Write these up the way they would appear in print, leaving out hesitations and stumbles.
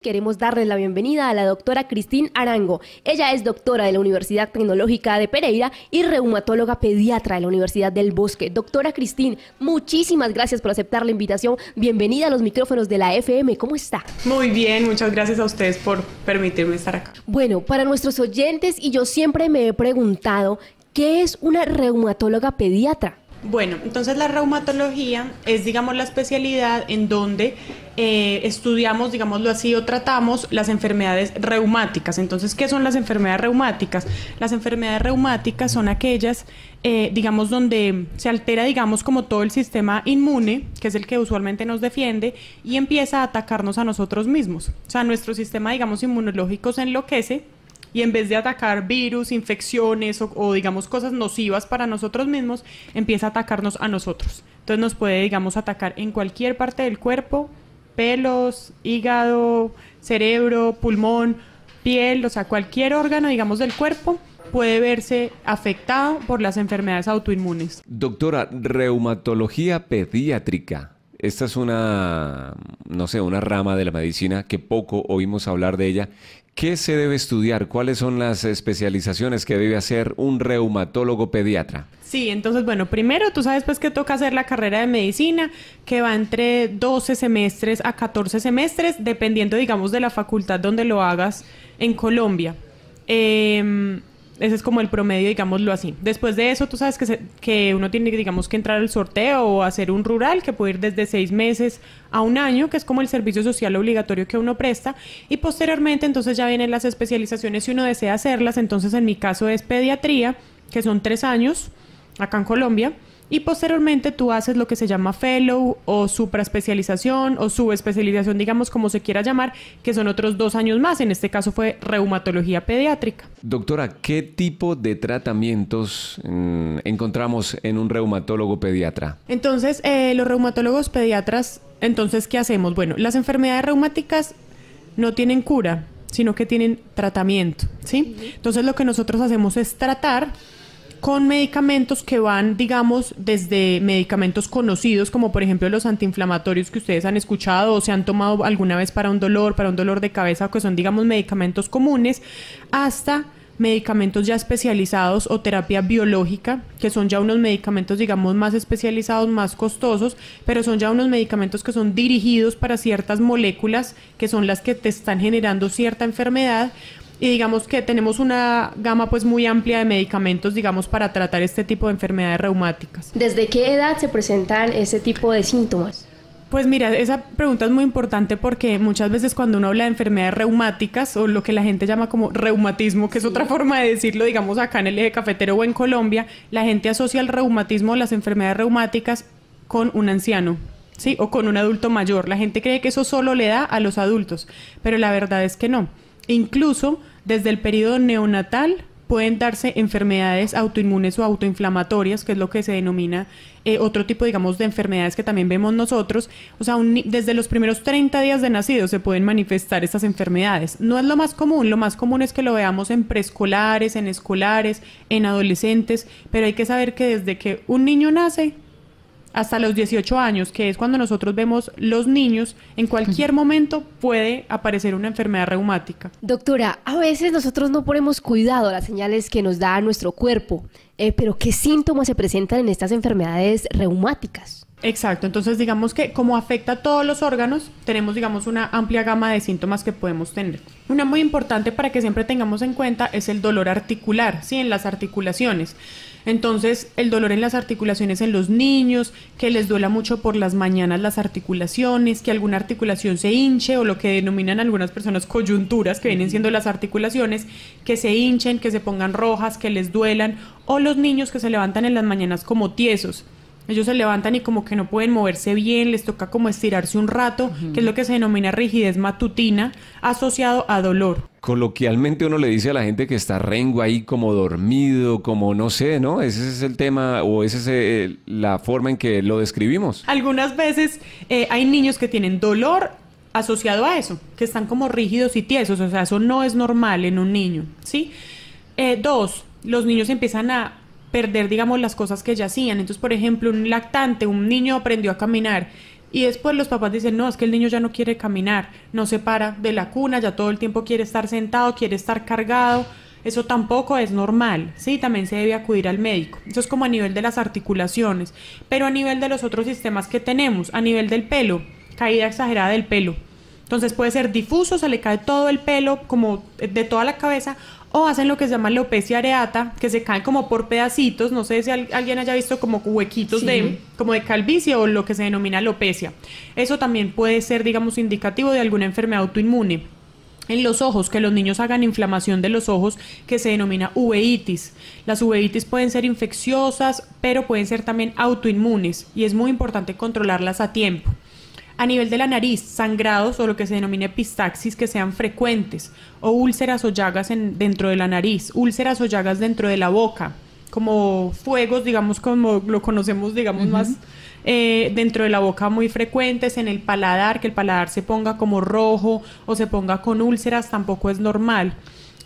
Queremos darle la bienvenida a la doctora Cristín Arango. Ella es doctora de la Universidad Tecnológica de Pereira y reumatóloga pediatra de la Universidad del Bosque. Doctora Cristín, muchísimas gracias por aceptar la invitación. Bienvenida a los micrófonos de la FM. ¿Cómo está? Muy bien, muchas gracias a ustedes por permitirme estar acá. Bueno, para nuestros oyentes, y yo siempre me he preguntado, ¿qué es una reumatóloga pediatra? Bueno, entonces la reumatología es, digamos, la especialidad en donde estudiamos, digámoslo así, o tratamos las enfermedades reumáticas. Entonces, ¿qué son las enfermedades reumáticas? Las enfermedades reumáticas son aquellas, digamos, donde se altera, digamos, como todo el sistema inmune, que es el que usualmente nos defiende, y empieza a atacarnos a nosotros mismos. O sea, nuestro sistema, digamos, inmunológico se enloquece, y en vez de atacar virus, infecciones o digamos cosas nocivas para nosotros mismos, empieza a atacarnos a nosotros. Entonces nos puede, digamos, atacar en cualquier parte del cuerpo, pelos, hígado, cerebro, pulmón, piel, o sea, cualquier órgano, digamos, del cuerpo puede verse afectado por las enfermedades autoinmunes. Doctora, reumatología pediátrica. Esta es una rama de la medicina que poco oímos hablar de ella. ¿Qué se debe estudiar? ¿Cuáles son las especializaciones que debe hacer un reumatólogo pediatra? Sí, entonces, bueno, primero tú sabes pues que toca hacer la carrera de medicina, que va entre 12 semestres a 14 semestres, dependiendo, digamos, de la facultad donde lo hagas en Colombia. Ese es como el promedio, digámoslo así. Después de eso, tú sabes que uno tiene, digamos, que entrar al sorteo o hacer un rural, que puede ir desde 6 meses a 1 año, que es como el servicio social obligatorio que uno presta. Y posteriormente, entonces, ya vienen las especializaciones si uno desea hacerlas. Entonces, en mi caso es pediatría, que son 3 años acá en Colombia. Y posteriormente tú haces lo que se llama fellow o supraespecialización o subespecialización, digamos como se quiera llamar, que son otros 2 años más. En este caso fue reumatología pediátrica. Doctora, ¿qué tipo de tratamientos encontramos en un reumatólogo pediatra? Entonces, los reumatólogos pediatras, entonces, ¿qué hacemos? Bueno, las enfermedades reumáticas no tienen cura, sino que tienen tratamiento, ¿sí? Entonces, lo que nosotros hacemos es tratar con medicamentos que van, digamos, desde medicamentos conocidos, como por ejemplo los antiinflamatorios que ustedes han escuchado o se han tomado alguna vez para un dolor de cabeza, que son, digamos, medicamentos comunes, hasta medicamentos ya especializados o terapia biológica, que son ya unos medicamentos, digamos, más especializados, más costosos, pero son ya unos medicamentos que son dirigidos para ciertas moléculas que son las que te están generando cierta enfermedad. Y digamos que tenemos una gama pues muy amplia de medicamentos, digamos, para tratar este tipo de enfermedades reumáticas. ¿Desde qué edad se presentan ese tipo de síntomas? Pues mira, esa pregunta es muy importante porque muchas veces cuando uno habla de enfermedades reumáticas o lo que la gente llama como reumatismo, que es otra forma de decirlo, digamos, acá en el eje cafetero o en Colombia, la gente asocia el reumatismo o las enfermedades reumáticas con un anciano, ¿sí? O con un adulto mayor. La gente cree que eso solo le da a los adultos, pero la verdad es que no. Incluso desde el periodo neonatal pueden darse enfermedades autoinmunes o autoinflamatorias, que es lo que se denomina otro tipo, digamos, de enfermedades que también vemos nosotros. O sea, desde los primeros 30 días de nacido se pueden manifestar estas enfermedades. No es lo más común es que lo veamos en preescolares, en escolares, en adolescentes, pero hay que saber que desde que un niño nace hasta los 18 años, que es cuando nosotros vemos los niños, en cualquier momento puede aparecer una enfermedad reumática. Doctora, a veces nosotros no ponemos cuidado a las señales que nos da nuestro cuerpo, pero ¿qué síntomas se presentan en estas enfermedades reumáticas? Exacto, entonces digamos que como afecta a todos los órganos, tenemos, digamos, una amplia gama de síntomas que podemos tener. Una muy importante para que siempre tengamos en cuenta es el dolor articular, ¿sí? En las articulaciones. Entonces, el dolor en las articulaciones en los niños, que les duela mucho por las mañanas las articulaciones, que alguna articulación se hinche o lo que denominan algunas personas coyunturas, que vienen siendo las articulaciones, que se hinchen, que se pongan rojas, que les duelan, o los niños que se levantan en las mañanas como tiesos. Ellos se levantan y como que no pueden moverse bien, les toca como estirarse un rato, que es lo que se denomina rigidez matutina, asociado a dolor. Coloquialmente uno le dice a la gente que está rengo ahí como dormido, como no sé, ¿no? Ese es el tema o esa es la forma en que lo describimos. Algunas veces hay niños que tienen dolor asociado a eso, que están como rígidos y tiesos, o sea, eso no es normal en un niño, ¿sí? 2, los niños empiezan a perder, digamos, las cosas que ya hacían. Entonces, por ejemplo, un lactante, un niño aprendió a caminar Y después los papás dicen, no, es que el niño ya no quiere caminar, no se para de la cuna, ya todo el tiempo quiere estar sentado, quiere estar cargado. Eso tampoco es normal, ¿sí? También se debe acudir al médico. Eso es como a nivel de las articulaciones. Pero a nivel de los otros sistemas que tenemos, a nivel del pelo, caída exagerada del pelo. Entonces puede ser difuso, se le cae todo el pelo, como de toda la cabeza, o hacen lo que se llama alopecia areata, que se caen como por pedacitos. No sé si alguien haya visto como huequitos como de calvicie o lo que se denomina alopecia. Eso también puede ser, digamos, indicativo de alguna enfermedad autoinmune. En los ojos, que los niños hagan inflamación de los ojos, que se denomina uveitis. Las uveitis pueden ser infecciosas, pero pueden ser también autoinmunes, y es muy importante controlarlas a tiempo. A nivel de la nariz, sangrados o lo que se denomina epistaxis que sean frecuentes, o úlceras o llagas dentro de la nariz, úlceras o llagas dentro de la boca, como fuegos, digamos, como lo conocemos, digamos, más dentro de la boca, muy frecuentes. En el paladar, que el paladar se ponga como rojo o se ponga con úlceras, tampoco es normal.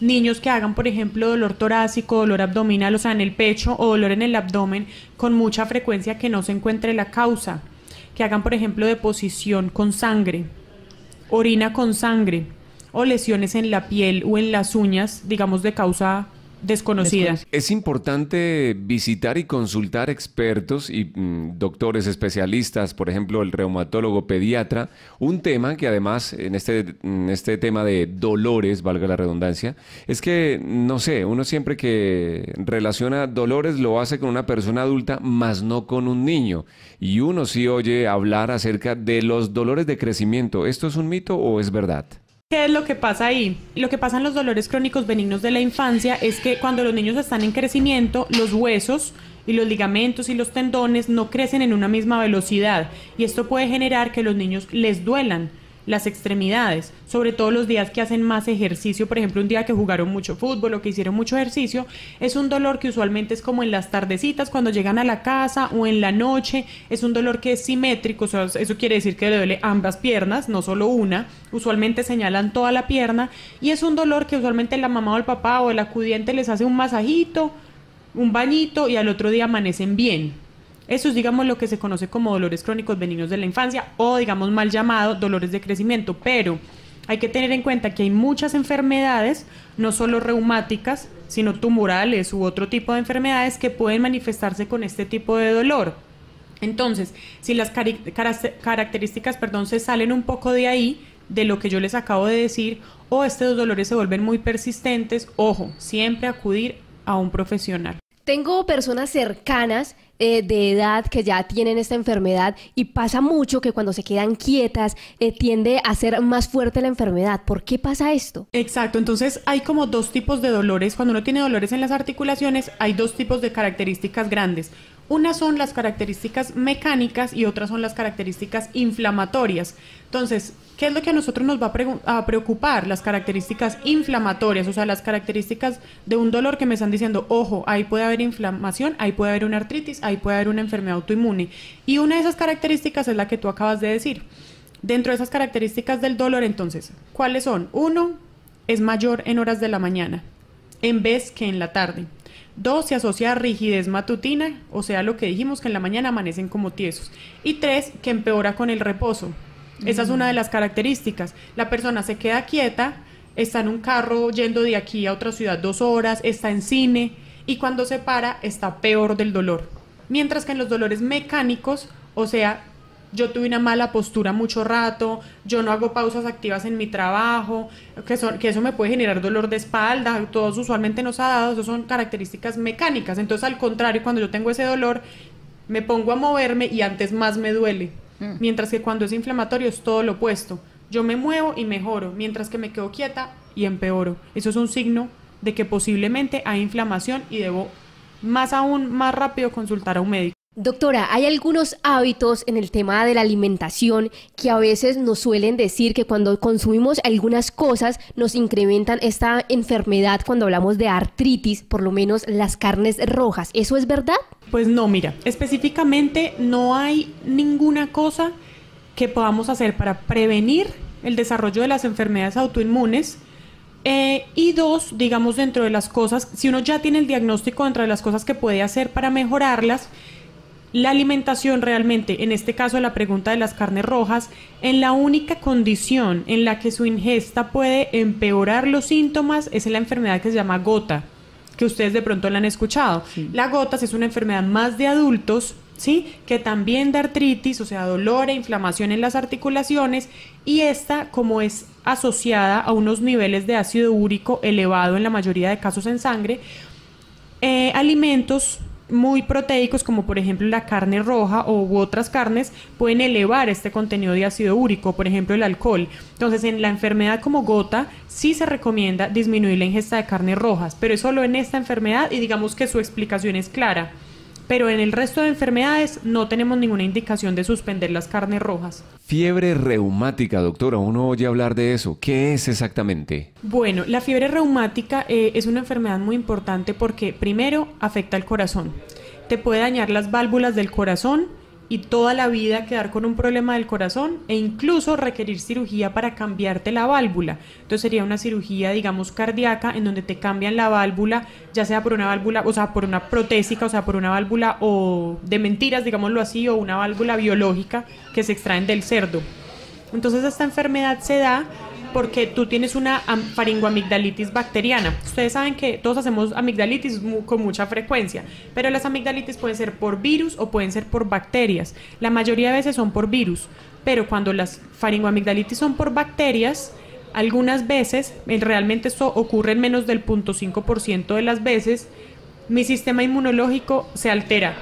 Niños que hagan, por ejemplo, dolor torácico, dolor abdominal, o sea, en el pecho, o dolor en el abdomen con mucha frecuencia que no se encuentre la causa. Que hagan, por ejemplo, deposición con sangre, orina con sangre, o lesiones en la piel o en las uñas, digamos, de causa desconocida. Es importante visitar y consultar expertos y doctores especialistas, por ejemplo, el reumatólogo pediatra, un tema que además en este tema de dolores, valga la redundancia, es que, no sé, uno siempre que relaciona dolores lo hace con una persona adulta, más no con un niño. Y uno sí oye hablar acerca de los dolores de crecimiento. ¿Esto es un mito o es verdad? ¿Qué es lo que pasa ahí? Lo que pasa en los dolores crónicos benignos de la infancia es que cuando los niños están en crecimiento, los huesos y los ligamentos y los tendones no crecen en una misma velocidad, y esto puede generar que los niños les duelan las extremidades, sobre todo los días que hacen más ejercicio. Por ejemplo, un día que jugaron mucho fútbol o que hicieron mucho ejercicio, es un dolor que usualmente es como en las tardecitas cuando llegan a la casa, o en la noche. Es un dolor que es simétrico, o sea, eso quiere decir que le duele ambas piernas, no solo una. Usualmente señalan toda la pierna, y es un dolor que usualmente la mamá o el papá o el acudiente les hace un masajito, un bañito, y al otro día amanecen bien. Eso es, digamos, lo que se conoce como dolores crónicos benignos de la infancia, o, digamos, mal llamado dolores de crecimiento. Pero hay que tener en cuenta que hay muchas enfermedades, no solo reumáticas, sino tumorales u otro tipo de enfermedades que pueden manifestarse con este tipo de dolor. Entonces, si las características, se salen un poco de ahí, de lo que yo les acabo de decir, o estos dolores se vuelven muy persistentes, ojo, siempre acudir a un profesional. Tengo personas cercanas de edad que ya tienen esta enfermedad, y pasa mucho que cuando se quedan quietas tiende a ser más fuerte la enfermedad. ¿Por qué pasa esto? Exacto, entonces hay como dos tipos de dolores. Cuando uno tiene dolores en las articulaciones, hay dos tipos de características grandes. Unas son las características mecánicas y otras son las características inflamatorias. Entonces, ¿qué es lo que a nosotros nos va a preocupar? Las características inflamatorias, o sea, las características de un dolor que me están diciendo, ojo, ahí puede haber inflamación, ahí puede haber una artritis, ahí puede haber una enfermedad autoinmune. Y una de esas características es la que tú acabas de decir. Dentro de esas características del dolor, entonces, ¿cuáles son? 1, es mayor en horas de la mañana, en vez que en la tarde. 2, se asocia a rigidez matutina, o sea, lo que dijimos, que en la mañana amanecen como tiesos. Y 3, que empeora con el reposo. Esa es una de las características. La persona se queda quieta, está en un carro yendo de aquí a otra ciudad 2 horas, está en cine, y cuando se para está peor del dolor. Mientras que en los dolores mecánicos, o sea, yo tuve una mala postura mucho rato, yo no hago pausas activas en mi trabajo, que eso me puede generar dolor de espalda, todos usualmente nos ha dado, eso son características mecánicas. Entonces, al contrario, cuando yo tengo ese dolor, me pongo a moverme y antes más me duele. Mientras que cuando es inflamatorio es todo lo opuesto. Yo me muevo y mejoro, mientras que me quedo quieta y empeoro. Eso es un signo de que posiblemente hay inflamación y debo más rápido consultar a un médico. Doctora, hay algunos hábitos en el tema de la alimentación que a veces nos suelen decir que cuando consumimos algunas cosas nos incrementan esta enfermedad. Cuando hablamos de artritis, por lo menos las carnes rojas, ¿eso es verdad? Pues no, mira, específicamente no hay ninguna cosa que podamos hacer para prevenir el desarrollo de las enfermedades autoinmunes. Y 2, digamos, dentro de las cosas, si uno ya tiene el diagnóstico, dentro de las cosas que puede hacer para mejorarlas, La alimentación realmente, en este caso la pregunta de las carnes rojas, en la única condición en la que su ingesta puede empeorar los síntomas es en la enfermedad que se llama gota, que ustedes de pronto la han escuchado. Sí. La gota es una enfermedad más de adultos, ¿sí? Que también da artritis, o sea, dolor e inflamación en las articulaciones, y esta, como es asociada a unos niveles de ácido úrico elevado en la mayoría de casos en sangre, alimentos muy proteicos, como por ejemplo la carne roja u otras carnes, pueden elevar este contenido de ácido úrico, por ejemplo el alcohol. Entonces, en la enfermedad como gota, sí se recomienda disminuir la ingesta de carnes rojas, pero es solo en esta enfermedad y digamos que su explicación es clara. Pero en el resto de enfermedades no tenemos ninguna indicación de suspender las carnes rojas. Fiebre reumática, doctora, uno oye hablar de eso. ¿Qué es exactamente? Bueno, la fiebre reumática es una enfermedad muy importante porque primero afecta al corazón. Te puede dañar las válvulas del corazón y toda la vida quedar con un problema del corazón e incluso requerir cirugía para cambiarte la válvula. Entonces sería una cirugía, digamos, cardíaca en donde te cambian la válvula, ya sea por una válvula, o sea, por una protésica, o sea, por una válvula o de mentiras, digámoslo así, o una válvula biológica que se extraen del cerdo. Entonces esta enfermedad se da porque tú tienes una faringoamigdalitis bacteriana. Ustedes saben que todos hacemos amigdalitis con mucha frecuencia, pero las amigdalitis pueden ser por virus o pueden ser por bacterias. La mayoría de veces son por virus, pero cuando las faringoamigdalitis son por bacterias, algunas veces, realmente esto ocurre en menos del 0.5% de las veces, mi sistema inmunológico se altera.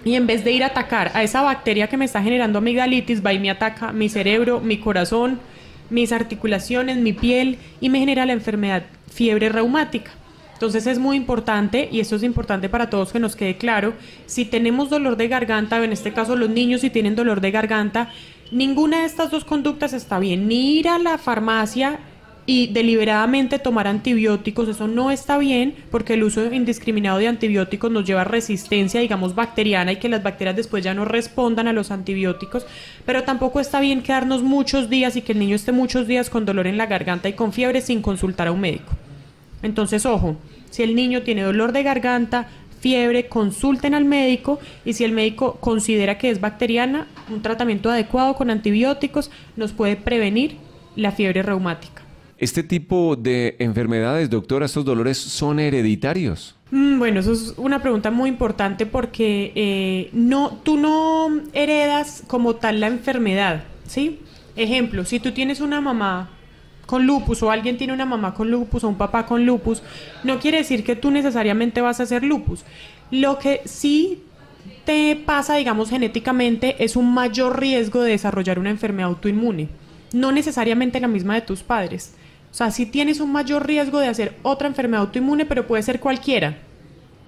Y en vez de ir a atacar a esa bacteria que me está generando amigdalitis, va y me ataca mi cerebro, mi corazón, mis articulaciones, mi piel, y me genera la enfermedad fiebre reumática. Entonces es muy importante, y esto es importante para todos que nos quede claro, si tenemos dolor de garganta, en este caso los niños si tienen dolor de garganta, ninguna de estas dos conductas está bien, ni ir a la farmacia y deliberadamente tomar antibióticos, eso no está bien porque el uso indiscriminado de antibióticos nos lleva a resistencia, digamos, bacteriana y que las bacterias después ya no respondan a los antibióticos, pero tampoco está bien quedarnos muchos días y que el niño esté muchos días con dolor en la garganta y con fiebre sin consultar a un médico. Entonces, ojo, si el niño tiene dolor de garganta, fiebre, consulten al médico y si el médico considera que es bacteriana, un tratamiento adecuado con antibióticos nos puede prevenir la fiebre reumática. ¿Este tipo de enfermedades, doctora, estos dolores son hereditarios? Bueno, eso es una pregunta muy importante porque tú no heredas como tal la enfermedad, ¿sí? Ejemplo, si tú tienes una mamá con lupus o alguien tiene una mamá con lupus o un papá con lupus, no quiere decir que tú necesariamente vas a hacer lupus. Lo que sí te pasa, digamos, genéticamente es un mayor riesgo de desarrollar una enfermedad autoinmune, no necesariamente la misma de tus padres. O sea, sí tienes un mayor riesgo de hacer otra enfermedad autoinmune, pero puede ser cualquiera,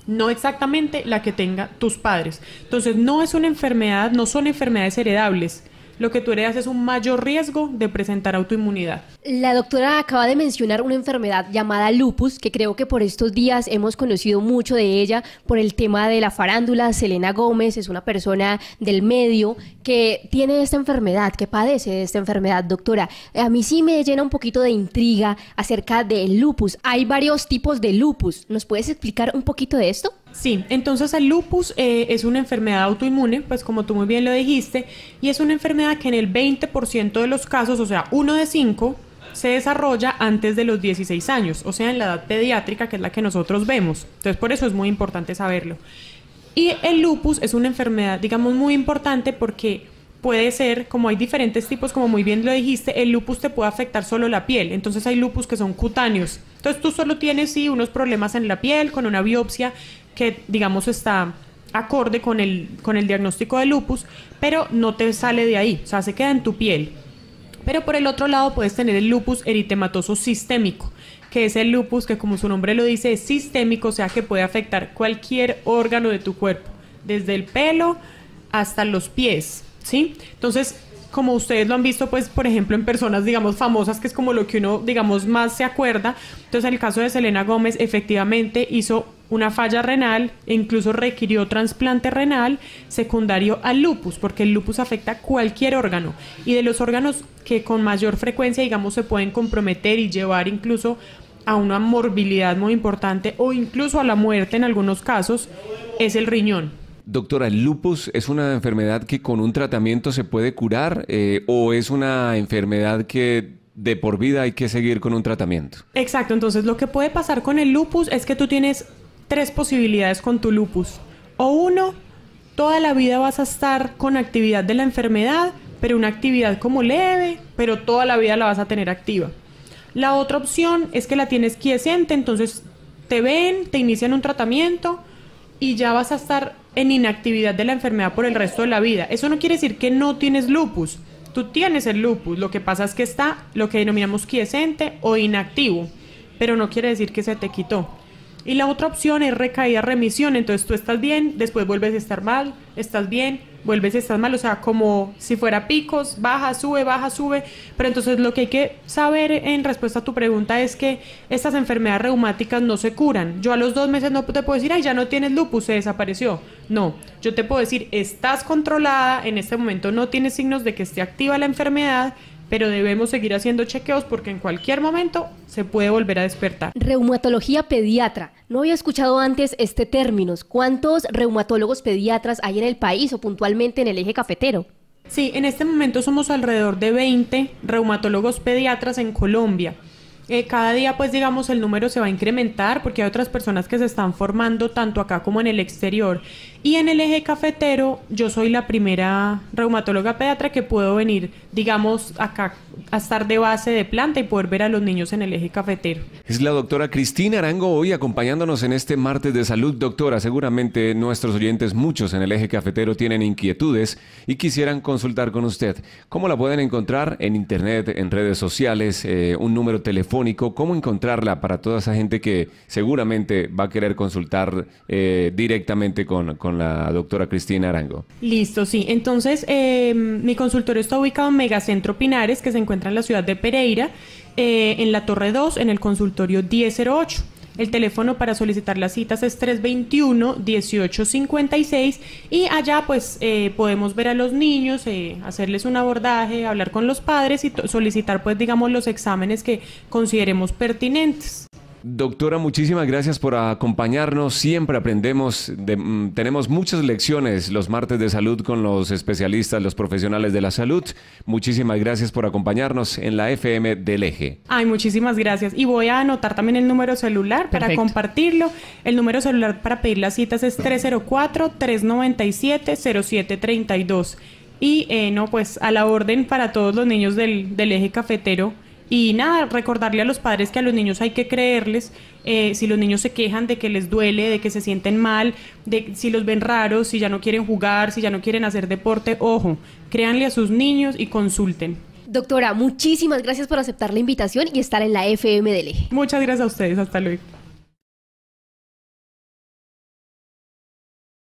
no exactamente la que tenga tus padres. Entonces, no es una enfermedad, no son enfermedades heredables. Lo que tú heredas es un mayor riesgo de presentar autoinmunidad. La doctora acaba de mencionar una enfermedad llamada lupus, que creo que por estos días hemos conocido mucho de ella por el tema de la farándula. Selena Gómez es una persona del medio que tiene esta enfermedad, que padece de esta enfermedad. Doctora, a mí sí me llena un poquito de intriga acerca del lupus. Hay varios tipos de lupus. ¿Nos puedes explicar un poquito de esto? Sí, entonces el lupus es una enfermedad autoinmune, pues como tú muy bien lo dijiste, y es una enfermedad que en el 20% de los casos, o sea, 1 de 5, se desarrolla antes de los 16 años, o sea, en la edad pediátrica, que es la que nosotros vemos. Entonces, por eso es muy importante saberlo. Y el lupus es una enfermedad, digamos, muy importante porque puede ser, como hay diferentes tipos, como muy bien lo dijiste, el lupus te puede afectar solo la piel. Entonces hay lupus que son cutáneos. Entonces tú solo tienes, sí, unos problemas en la piel, con una biopsia que, digamos, está acorde con el diagnóstico de lupus, pero no te sale de ahí, o sea, se queda en tu piel. Pero por el otro lado puedes tener el lupus eritematoso sistémico, que es el lupus que, como su nombre lo dice, es sistémico, o sea, que puede afectar cualquier órgano de tu cuerpo, desde el pelo hasta los pies, ¿sí? Entonces, como ustedes lo han visto, pues, por ejemplo, en personas, digamos, famosas, que es como lo que uno, digamos, más se acuerda. Entonces, en el caso de Selena Gómez, efectivamente hizo una falla renal e incluso requirió trasplante renal secundario al lupus, porque el lupus afecta cualquier órgano. Y de los órganos que con mayor frecuencia, digamos, se pueden comprometer y llevar incluso a una morbilidad muy importante o incluso a la muerte en algunos casos, es el riñón. Doctora, ¿el lupus es una enfermedad que con un tratamiento se puede curar o es una enfermedad que de por vida hay que seguir con un tratamiento? Exacto, entonces lo que puede pasar con el lupus es que tú tienes 3 posibilidades con tu lupus. O uno, toda la vida vas a estar con actividad de la enfermedad, pero una actividad como leve, pero toda la vida la vas a tener activa. La otra opción es que la tienes quiescente, entonces te ven, te inician un tratamiento y ya vas a estar en inactividad de la enfermedad por el resto de la vida. Eso no quiere decir que no tienes lupus. Tú tienes el lupus, lo que pasa es que está lo que denominamos quiescente o inactivo, pero no quiere decir que se te quitó. Y la otra opción es recaída, remisión, entonces tú estás bien, después vuelves a estar mal, estás bien, vuelves a estar mal, o sea, como si fuera picos, baja, sube, pero entonces lo que hay que saber en respuesta a tu pregunta es que estas enfermedades reumáticas no se curan. Yo a los 2 meses no te puedo decir, ay, ya no tienes lupus, se desapareció. No, yo te puedo decir, estás controlada, en este momento no tienes signos de que esté activa la enfermedad, pero debemos seguir haciendo chequeos porque en cualquier momento se puede volver a despertar. Reumatología pediatra. No había escuchado antes este término. ¿Cuántos reumatólogos pediatras hay en el país o puntualmente en el eje cafetero? Sí, en este momento somos alrededor de 20 reumatólogos pediatras en Colombia. Cada día, pues digamos, el número se va a incrementar porque hay otras personas que se están formando tanto acá como en el exterior. Y en el eje cafetero, yo soy la primera reumatóloga pediatra que puedo venir, digamos, acá a estar de base de planta y poder ver a los niños en el eje cafetero. Es la doctora Cristina Arango hoy acompañándonos en este martes de salud. Doctora, seguramente nuestros oyentes, muchos en el eje cafetero, tienen inquietudes y quisieran consultar con usted. ¿Cómo la pueden encontrar? En internet, en redes sociales, un número telefónico. ¿Cómo encontrarla para toda esa gente que seguramente va a querer consultar directamente con la doctora Cristina Arango? Listo, sí. Entonces, mi consultorio está ubicado en Megacentro Pinares, que se encuentra en la ciudad de Pereira, en la Torre 2, en el consultorio 1008. El teléfono para solicitar las citas es 321-1856 y allá pues podemos ver a los niños, hacerles un abordaje, hablar con los padres y solicitar pues digamos los exámenes que consideremos pertinentes. Doctora, muchísimas gracias por acompañarnos. Siempre aprendemos, tenemos muchas lecciones los martes de salud con los especialistas, los profesionales de la salud. Muchísimas gracias por acompañarnos en la FM del Eje. Ay, muchísimas gracias. Y voy a anotar también el número celular para compartirlo. El número celular para pedir las citas es 304-397-0732. Y no, pues a la orden para todos los niños del Eje Cafetero. Y nada, recordarle a los padres que a los niños hay que creerles, si los niños se quejan de que les duele, de que se sienten mal, de si los ven raros, si ya no quieren jugar, si ya no quieren hacer deporte, ojo, créanle a sus niños y consulten. Doctora, muchísimas gracias por aceptar la invitación y estar en la FM del Eje. Muchas gracias a ustedes, hasta luego.